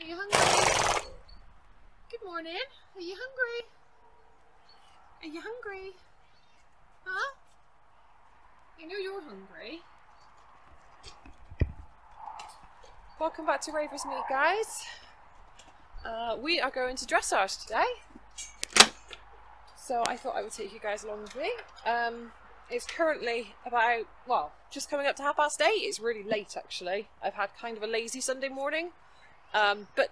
you hungry? Good morning. Are you hungry? Are you hungry? Huh? I know you're hungry. Welcome back to Ravers Mead, guys. We are going to dressage today. So I thought I would take you guys along with me. It's currently about, well, just coming up to 8:30. It's really late actually. I've had kind of a lazy Sunday morning. But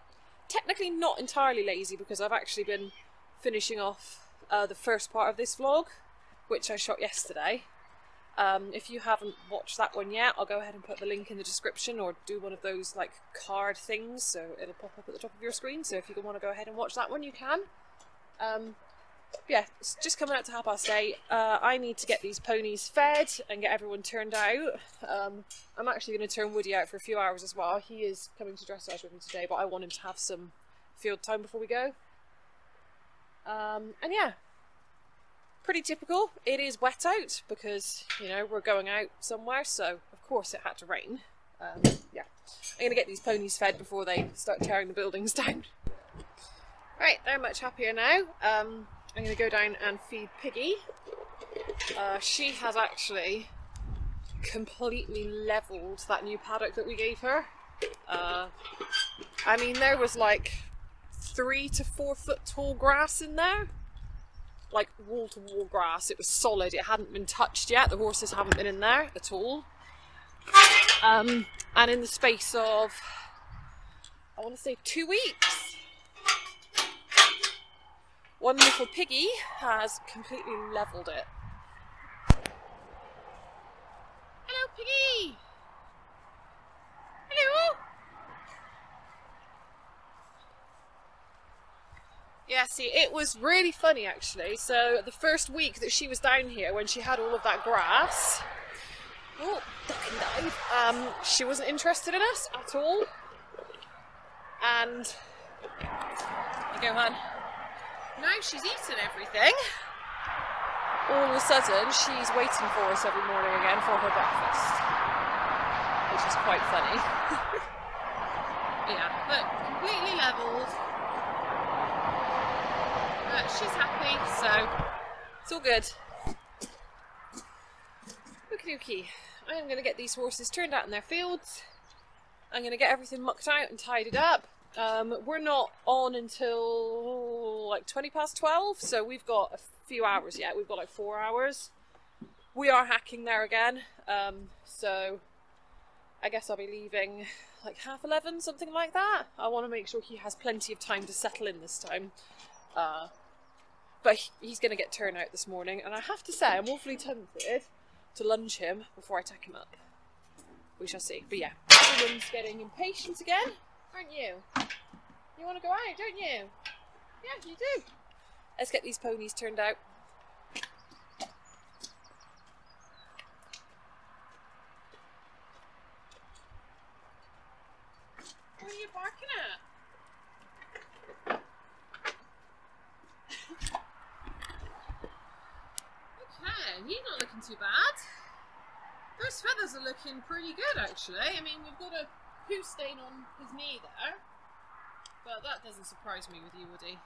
technically not entirely lazy because I've actually been finishing off the first part of this vlog, which I shot yesterday. If you haven't watched that one yet, I'll go ahead and put the link in the description or do one of those like card things so it'll pop up at the top of your screen. So if you want to go ahead and watch that one, you can. Yeah, it's just coming out to 8:30. I need to get these ponies fed and get everyone turned out. I'm actually going to turn Woody out for a few hours as well. He is coming to dressage with me today, but I want him to have some field time before we go. And yeah, pretty typical. It is wet out because, you know, we're going out somewhere, so of course it had to rain. Yeah, I'm going to get these ponies fed before they start tearing the buildings down. Right, they're much happier now. I'm going to go down and feed Piggy. She has actually completely levelled that new paddock that we gave her. I mean, there was like 3 to 4 foot tall grass in there. Like wall to wall grass. It was solid. It hadn't been touched yet. The horses haven't been in there at all. And in the space of, I want to say 2 weeks, one little piggy has completely levelled it. Hello, Piggy! Hello! Yeah, see, it was really funny actually. So the first week that she was down here, when she had all of that grass, oh, ducking down, she wasn't interested in us at all. And, you go, hon. Now she's eaten everything, all of a sudden she's waiting for us every morning again for her breakfast, which is quite funny. Yeah, but completely levelled. But she's happy, so it's all good. Okie dokie. I am going to get these horses turned out in their fields. I'm going to get everything mucked out and tidied up. We're not on until like 12, so we've got a few hours yet. We've got like 4 hours. We are hacking there again, so I guess I'll be leaving like 11:30, something like that. I want to make sure he has plenty of time to settle in this time. But he's going to get turned out this morning, and I have to say I'm awfully tempted to lunge him before I tack him up. We shall see. But yeah, everyone's getting impatient again. Aren't you? You want to go out, don't you? Yeah, you do. Let's get these ponies turned out. What are you barking at? Okay, he's not looking too bad. Those feathers are looking pretty good actually. I mean, we've got a poo stain on his knee there, but that doesn't surprise me with you, Woody.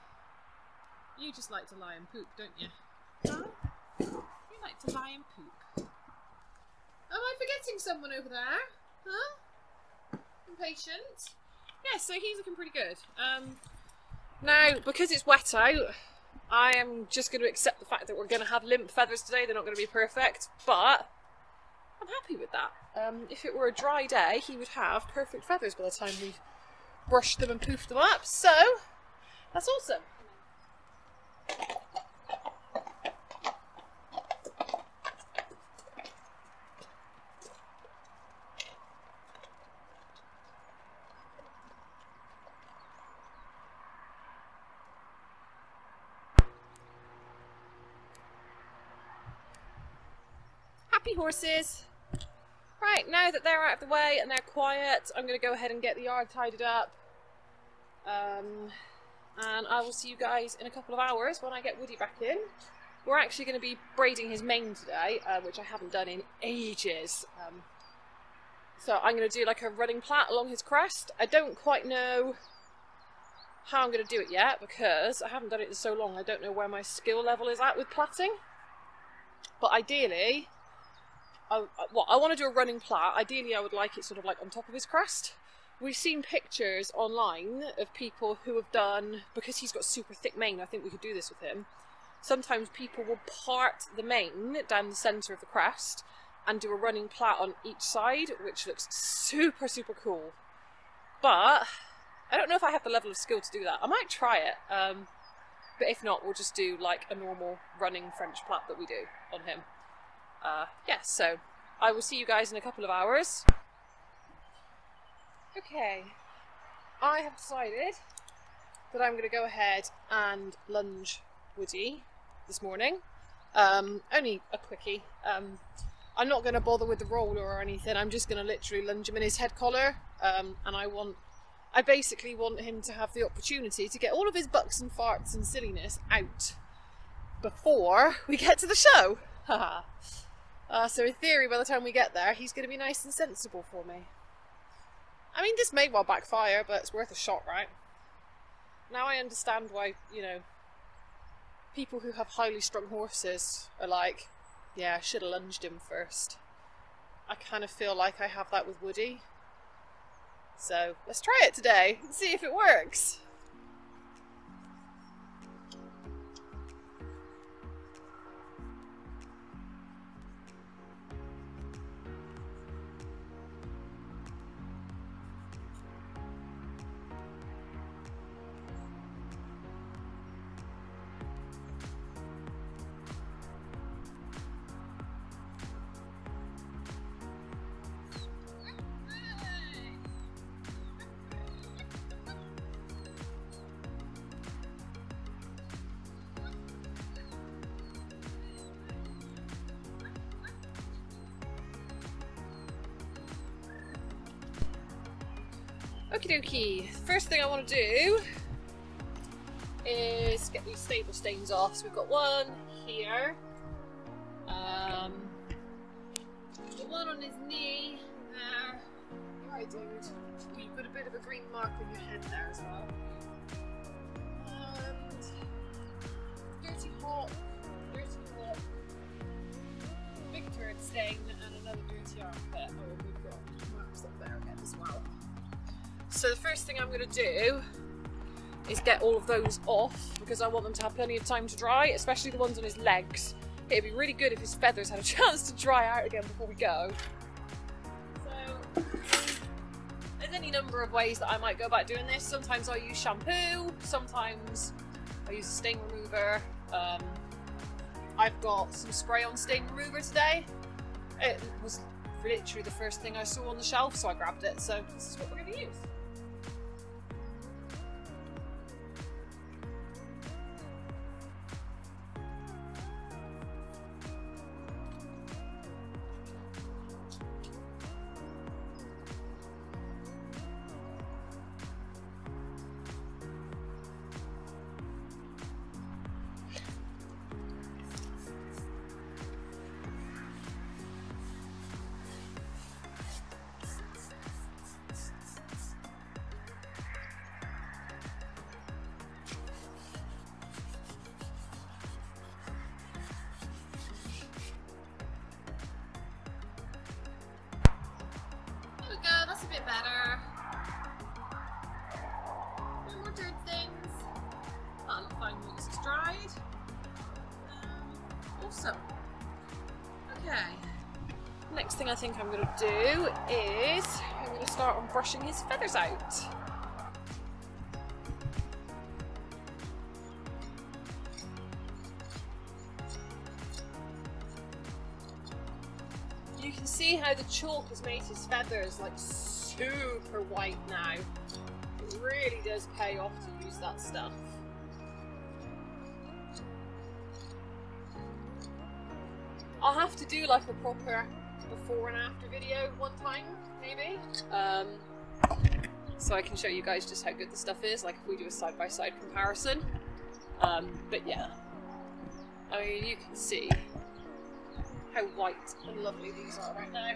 You just like to lie and poop, don't you? Huh? You like to lie and poop. Am I forgetting someone over there? Huh? Impatient? Yeah, so he's looking pretty good. Now, because it's wet out, I am just going to accept the fact that we're going to have limp feathers today. They're not going to be perfect, but I'm happy with that. If it were a dry day, he would have perfect feathers by the time we've brushed them and poofed them up, so that's awesome. Happy horses! Right, now that they're out of the way and they're quiet, I'm going to go ahead and get the yard tidied up. And I will see you guys in a couple of hours when I get Woody back in. We're actually going to be braiding his mane today, which I haven't done in ages. So I'm going to do like a running plait along his crest. I don't quite know how I'm going to do it yet, because I haven't done it in so long. I don't know where my skill level is at with plaiting. But ideally, I want to do a running plait. Ideally, I would like it sort of like on top of his crest. We've seen pictures online of people who have done, because he's got super thick mane, I think we could do this with him. Sometimes people will part the mane down the centre of the crest and do a running plait on each side, which looks super, super cool. But I don't know if I have the level of skill to do that. I might try it, but if not, we'll just do like a normal running French plait that we do on him. Yeah, so I will see you guys in a couple of hours. Okay, I have decided that I'm going to go ahead and lunge Woody this morning. Only a quickie. I'm not going to bother with the roller or anything. I'm just going to literally lunge him in his head collar, and I basically want him to have the opportunity to get all of his bucks and farts and silliness out before we get to the show. So in theory, by the time we get there, he's going to be nice and sensible for me. I mean, this may well backfire, but it's worth a shot, right? Now I understand why, you know, people who have highly strung horses are like, yeah, I should have lunged him first. I kind of feel like I have that with Woody. So let's try it today and see if it works. Okie dokie, first thing I want to do is get these stable stains off. So we've got one here, got one on his knee there. Right, dude, you've got a bit of a green mark on your head there as well. And dirty hot, big turd stain, and another dirty armpit. Oh, we've got marks up there again as well. So the first thing I'm going to do is get all of those off, because I want them to have plenty of time to dry, especially the ones on his legs. It'd be really good if his feathers had a chance to dry out again before we go. So there's any number of ways that I might go about doing this. Sometimes I use shampoo, sometimes I use a stain remover. I've got some spray-on stain remover today. It was literally the first thing I saw on the shelf, so I grabbed it. So this is what we're going to use. That's a bit better. No more dirt things. That'll look fine once it's dried. Awesome. Okay. Next thing I think I'm going to do is I'm going to start on brushing his feathers out. You can see how the chalk has made his feathers like super white now. It really does pay off to use that stuff. I'll have to do like a proper before and after video one time, maybe. So I can show you guys just how good the stuff is, like if we do a side-by-side comparison. But yeah, I mean, you can see how white and lovely these are right now.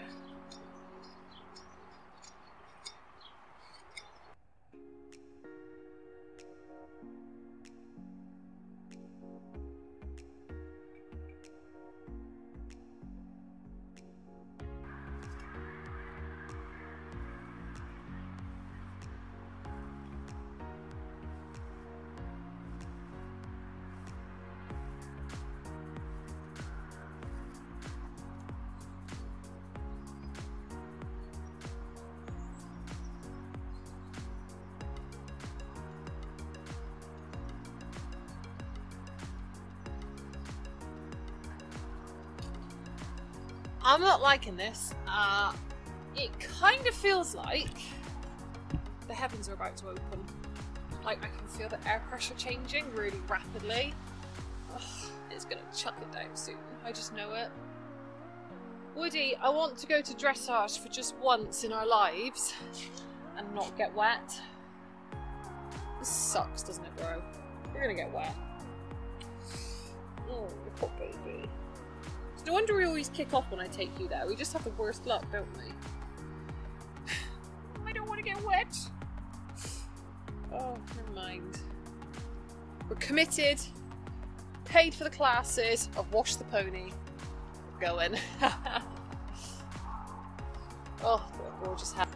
I'm not liking this. It kind of feels like the heavens are about to open. Like I can feel the air pressure changing really rapidly. Ugh, it's gonna chuck it down soon. I just know it. Woody, I want to go to dressage for just once in our lives and not get wet. This sucks, doesn't it, bro? You're gonna get wet. Oh, poor baby. It's no wonder we always kick off when I take you there. We just have the worst luck, don't we? I don't want to get wet. Oh, never mind. We're committed. Paid for the classes. I've washed the pony. We're going. Oh, what a gorgeous hat.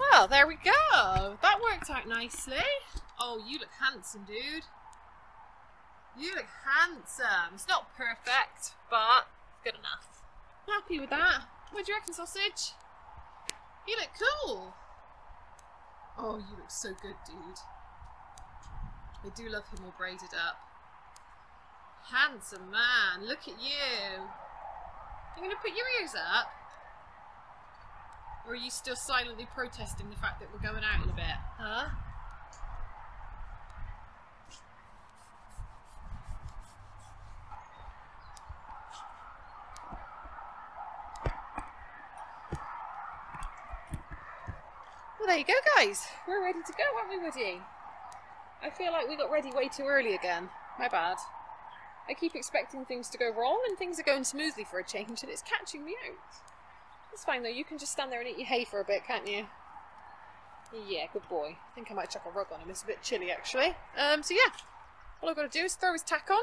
Well, there we go. That worked out nicely. Oh, you look handsome, dude. You look handsome. It's not perfect, but good enough. Happy with that. What do you reckon, sausage? You look cool. Oh, you look so good, dude. I do love him all braided up. Handsome man. Look at you. You're going to put your ears up? Or are you still silently protesting the fact that we're going out in a bit? Huh? Well, there you go, guys. We're ready to go, aren't we, Woody? I feel like we got ready way too early again. My bad. I keep expecting things to go wrong and things are going smoothly for a change and it's catching me out. It's fine though, you can just stand there and eat your hay for a bit, can't you? Yeah, good boy. I think I might chuck a rug on him, it's a bit chilly actually. So yeah, all I've got to do is throw his tack on,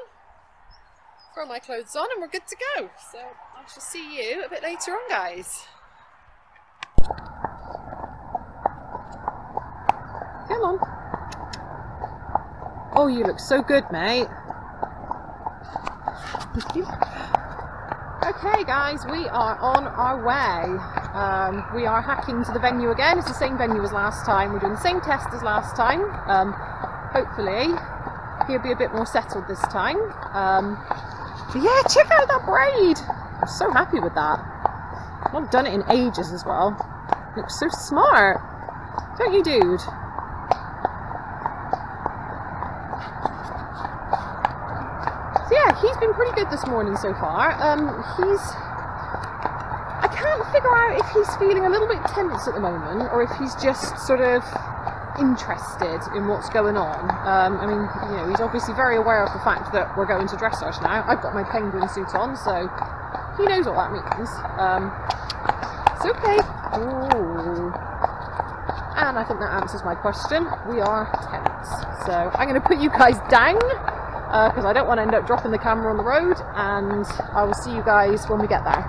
throw my clothes on and we're good to go. So I shall see you a bit later on, guys. Come on. Oh, you look so good, mate. Okay guys, we are on our way. We are hacking to the venue again. It's the same venue as last time. We're doing the same test as last time. Hopefully he'll be a bit more settled this time. But yeah, check out that braid. I'm so happy with that. I've not done it in ages as well. It looks so smart. Don't you, dude? So yeah, he's been pretty good this morning so far. I can't figure out if he's feeling a little bit tense at the moment or if he's just sort of interested in what's going on. I mean, you know, he's obviously very aware of the fact that we're going to dressage now. I've got my penguin suit on, so he knows what that means. It's okay. Ooh. And I think that answers my question. We are tense. So I'm going to put you guys down, because I don't want to end up dropping the camera on the road, and I will see you guys when we get there.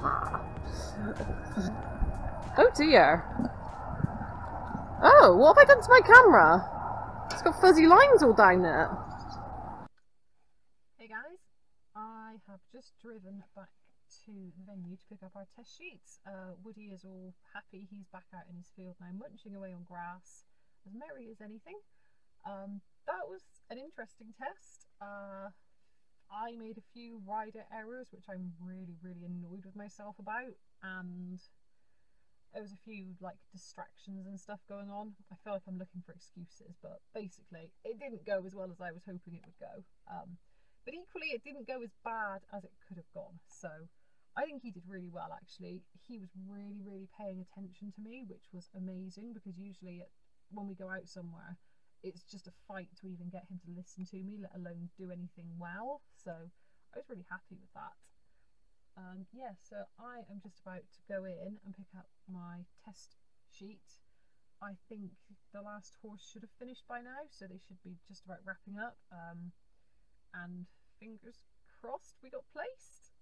Oh dear. Oh, what have I done to my camera? It's got fuzzy lines all down it. Hey guys, I have just driven back to the venue to pick up our test sheets. Woody is all happy, he's back out in his field now, munching away on grass, as merry as anything. That was an interesting test. I made a few rider errors, which I'm really annoyed with myself about, and there was a few like distractions and stuff going on. I feel like I'm looking for excuses, but basically it didn't go as well as I was hoping it would go. But equally it didn't go as bad as it could have gone. So I think he did really well actually. He was really paying attention to me, which was amazing, because usually when we go out somewhere it's just a fight to even get him to listen to me, let alone do anything well. So I was really happy with that. Yeah, so I am just about to go in and pick up my test sheet. I think the last horse should have finished by now, so they should be just about wrapping up. And fingers crossed we got placed.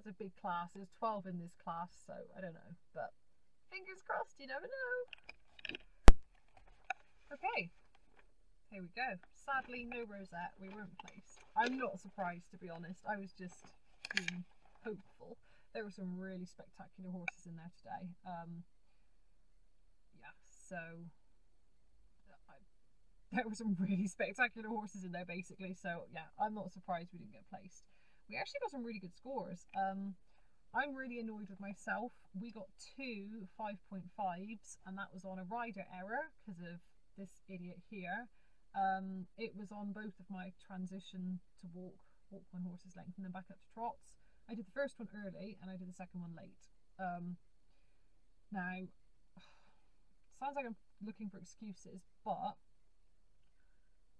It's a big class, there's 12 in this class, so I don't know, but fingers crossed, you never know. Okay, here we go. Sadly, no rosette, we weren't placed. I'm not surprised, to be honest, I was just being hopeful. There were some really spectacular horses in there today. Yeah, so there were some really spectacular horses in there basically, so yeah, I'm not surprised we didn't get placed. We actually got some really good scores. I'm really annoyed with myself. We got 2 5.5s, and that was on a rider error because of this idiot here. It was on both of my transition to walk one horse's length and then back up to trots. I did the first one early and I did the second one late. Now, sounds like I'm looking for excuses, but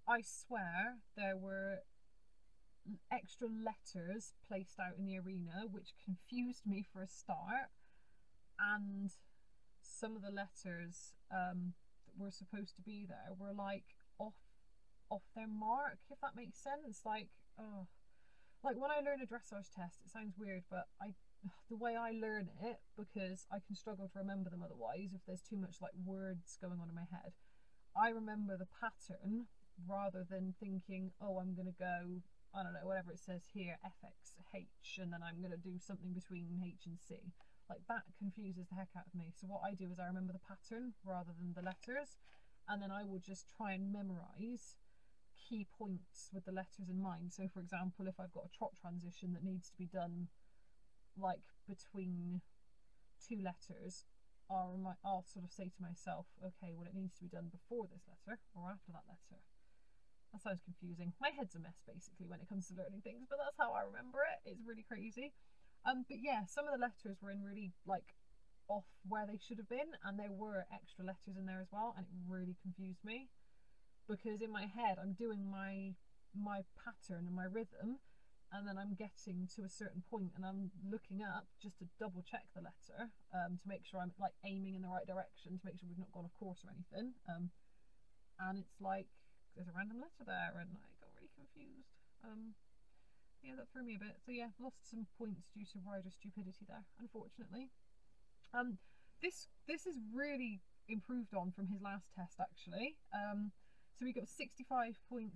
I swear there were extra letters placed out in the arena which confused me for a start, and some of the letters that were supposed to be there were like off their mark, if that makes sense. Like, oh, like when I learn a dressage test, it sounds weird, but the way I learn it, because I can struggle to remember them otherwise if there's too much like words going on in my head, I remember the pattern rather than thinking, oh, I'm gonna go, I don't know, whatever it says here, FX H, and then I'm gonna do something between H and C. Like, that confuses the heck out of me. So what I do is I remember the pattern rather than the letters, and then I will just try and memorize key points with the letters in mind. So for example, if I've got a trot transition that needs to be done like between 2 letters, I'll sort of say to myself, okay, well, it needs to be done before this letter or after that letter. That sounds confusing. My head's a mess basically when it comes to learning things, but that's how I remember it. It's really crazy. But yeah, some of the letters were in really like off where they should have been, and there were extra letters in there as well, and it really confused me. Because in my head I'm doing my pattern and my rhythm, and then I'm getting to a certain point and I'm looking up just to double check the letter, to make sure I'm like aiming in the right direction, to make sure we've not gone off course or anything, and it's like there's a random letter there, and I got really confused. Yeah, that threw me a bit. So yeah, lost some points due to rider stupidity there, unfortunately. This is really improved on from his last test actually. So we got 65.67%,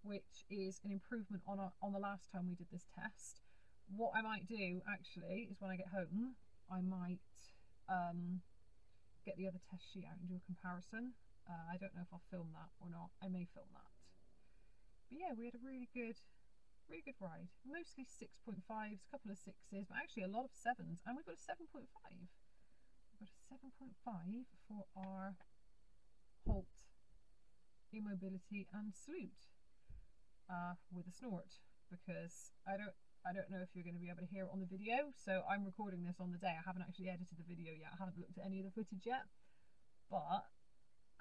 which is an improvement on the last time we did this test. What I might do actually is when I get home, I might get the other test sheet out and do a comparison. I don't know if I'll film that or not. I may film that. But yeah, we had a really good ride. Mostly 6.5s, a couple of 6s, but actually a lot of 7s, and we've got a 7.5. We've got a 7.5 for our Halt, Immobility and Salute with a snort, because I don't know if you're going to be able to hear it on the video, so I'm recording this on the day. I haven't actually edited the video yet, I haven't looked at any of the footage yet, but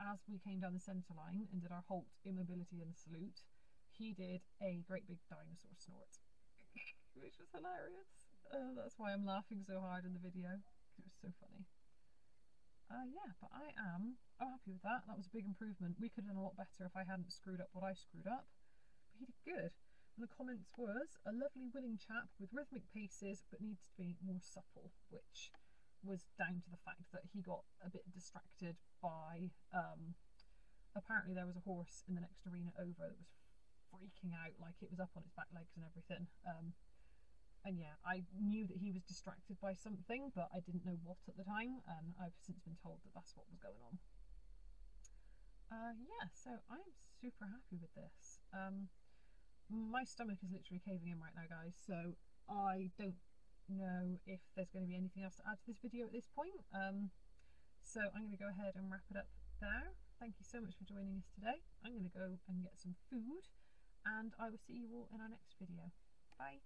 as we came down the centre line and did our Halt, Immobility and Salute, he did a great big dinosaur snort, which was hilarious. That's why I'm laughing so hard in the video, it was so funny. Yeah, but I'm happy with that. That was a big improvement. We could have done a lot better if I hadn't screwed up what I screwed up, but he did good. And the comments was, a lovely willing chap with rhythmic paces but needs to be more supple, which was down to the fact that he got a bit distracted by, apparently there was a horse in the next arena over that was freaking out, like it was up on its back legs and everything. And yeah, I knew that he was distracted by something, but I didn't know what at the time, and I've since been told that that's what was going on. Yeah, so I'm super happy with this. My stomach is literally caving in right now, guys, so I don't know if there's going to be anything else to add to this video at this point. So I'm going to go ahead and wrap it up there. Thank you so much for joining us today. I'm going to go and get some food, and I will see you all in our next video. Bye!